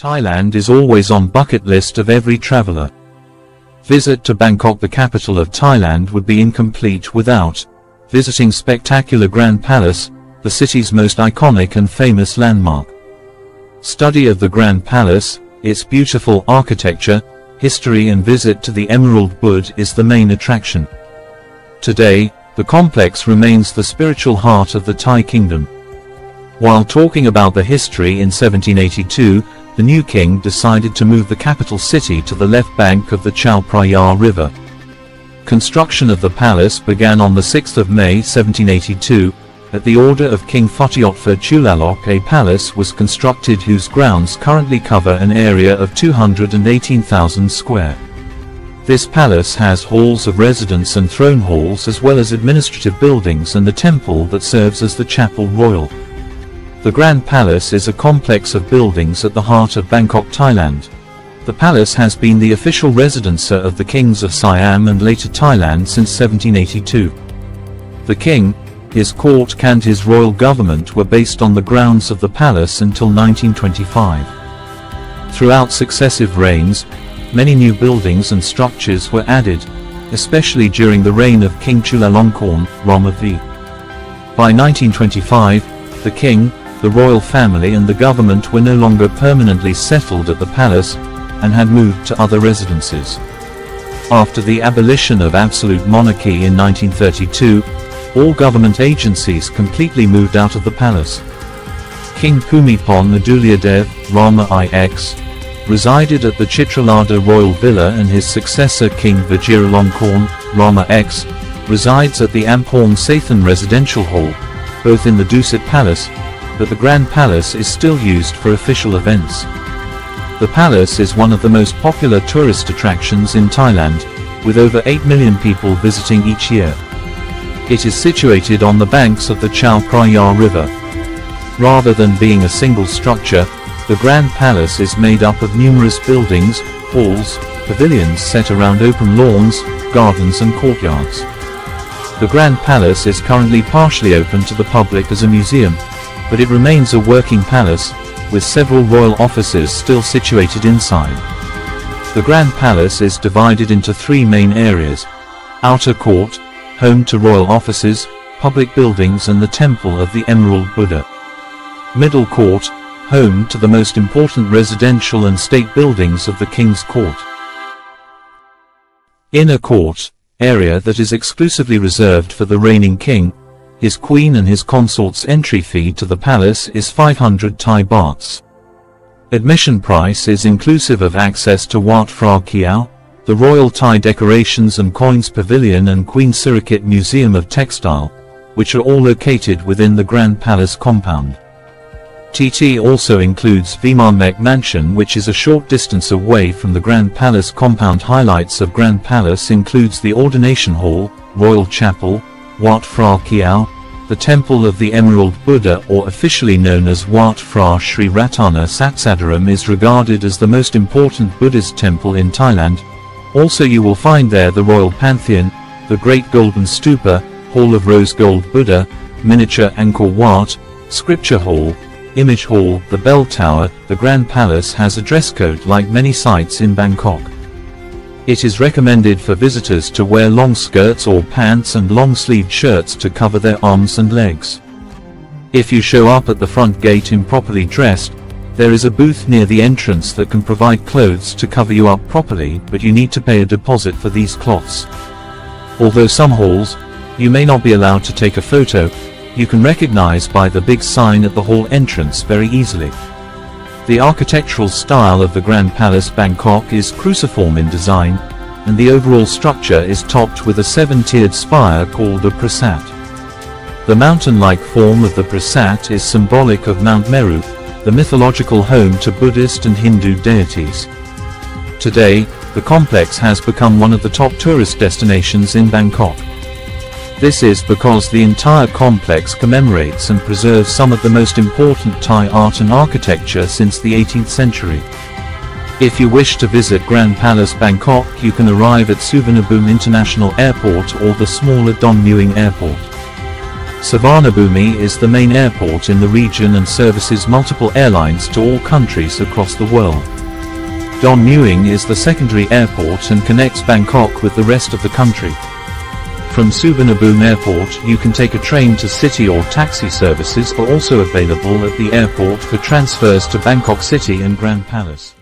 Thailand is always on bucket list of every traveler. Visit to Bangkok, the capital of Thailand, would be incomplete without visiting spectacular Grand Palace, the city's most iconic and famous landmark. Study of the Grand Palace, its beautiful architecture, history and visit to the Emerald Wood is the main attraction. Today, the complex remains the spiritual heart of the Thai kingdom. While talking about the history, in 1782, the new king decided to move the capital city to the left bank of the Chao Phraya River. Construction of the palace began on the 6th of May 1782, at the order of King Phuthiotpha Chulalok. A palace was constructed whose grounds currently cover an area of 218,000 square. This palace has halls of residence and throne halls, as well as administrative buildings and the temple that serves as the chapel royal. The Grand Palace is a complex of buildings at the heart of Bangkok, Thailand. The palace has been the official residence of the kings of Siam and later Thailand since 1782. The king, his court and his royal government were based on the grounds of the palace until 1925. Throughout successive reigns, many new buildings and structures were added, especially during the reign of King Chulalongkorn, Rama V. By 1925, the king, the royal family and the government were no longer permanently settled at the palace, and had moved to other residences. After the abolition of absolute monarchy in 1932, all government agencies completely moved out of the palace. King Bhumibol Adulyadej, Rama IX, resided at the Chitralada Royal Villa, and his successor King Vajiralongkorn, Rama X, resides at the Ampong Sathan Residential Hall, both in the Dusit Palace, but the Grand Palace is still used for official events. The palace is one of the most popular tourist attractions in Thailand, with over 8 million people visiting each year. It is situated on the banks of the Chao Phraya River. Rather than being a single structure, the Grand Palace is made up of numerous buildings, halls, pavilions set around open lawns, gardens and courtyards. The Grand Palace is currently partially open to the public as a museum, but it remains a working palace, with several royal offices still situated inside. The Grand Palace is divided into three main areas: Outer Court, home to royal offices, public buildings and the Temple of the Emerald Buddha. Middle Court, home to the most important residential and state buildings of the King's Court. Inner Court, area that is exclusively reserved for the reigning king, his queen and his consort's. Entry fee to the palace is 500 Thai bahts. Admission price is inclusive of access to Wat Phra Kiao, the Royal Thai Decorations and Coins Pavilion and Queen Sirikit Museum of Textile, which are all located within the Grand Palace compound. TT also includes Vimarmek Mansion, which is a short distance away from the Grand Palace compound. Highlights of Grand Palace includes the Ordination Hall, Royal Chapel, Wat Phra Kiao, the Temple of the Emerald Buddha, or officially known as Wat Phra Sri Ratana Satsadaram, is regarded as the most important Buddhist temple in Thailand. Also you will find there the Royal Pantheon, the Great Golden Stupa, Hall of Rose Gold Buddha, Miniature Angkor Wat, Scripture Hall, Image Hall, the Bell Tower. The Grand Palace has a dress code like many sites in Bangkok. It is recommended for visitors to wear long skirts or pants and long-sleeved shirts to cover their arms and legs. If you show up at the front gate improperly dressed, there is a booth near the entrance that can provide clothes to cover you up properly, but you need to pay a deposit for these cloths. Although some halls, you may not be allowed to take a photo, you can recognize by the big sign at the hall entrance very easily. The architectural style of the Grand Palace Bangkok is cruciform in design, and the overall structure is topped with a 7-tiered spire called a prasat. The mountain-like form of the prasat is symbolic of Mount Meru, the mythological home to Buddhist and Hindu deities. Today, the complex has become one of the top tourist destinations in Bangkok. This is because the entire complex commemorates and preserves some of the most important Thai art and architecture since the 18th century. If you wish to visit Grand Palace Bangkok, you can arrive at Suvarnabhumi International Airport or the smaller Don Mueang Airport. Suvarnabhumi is the main airport in the region and services multiple airlines to all countries across the world. Don Mueang is the secondary airport and connects Bangkok with the rest of the country. From Suvarnabhumi Airport you can take a train to city or taxi services are also available at the airport for transfers to Bangkok City and Grand Palace.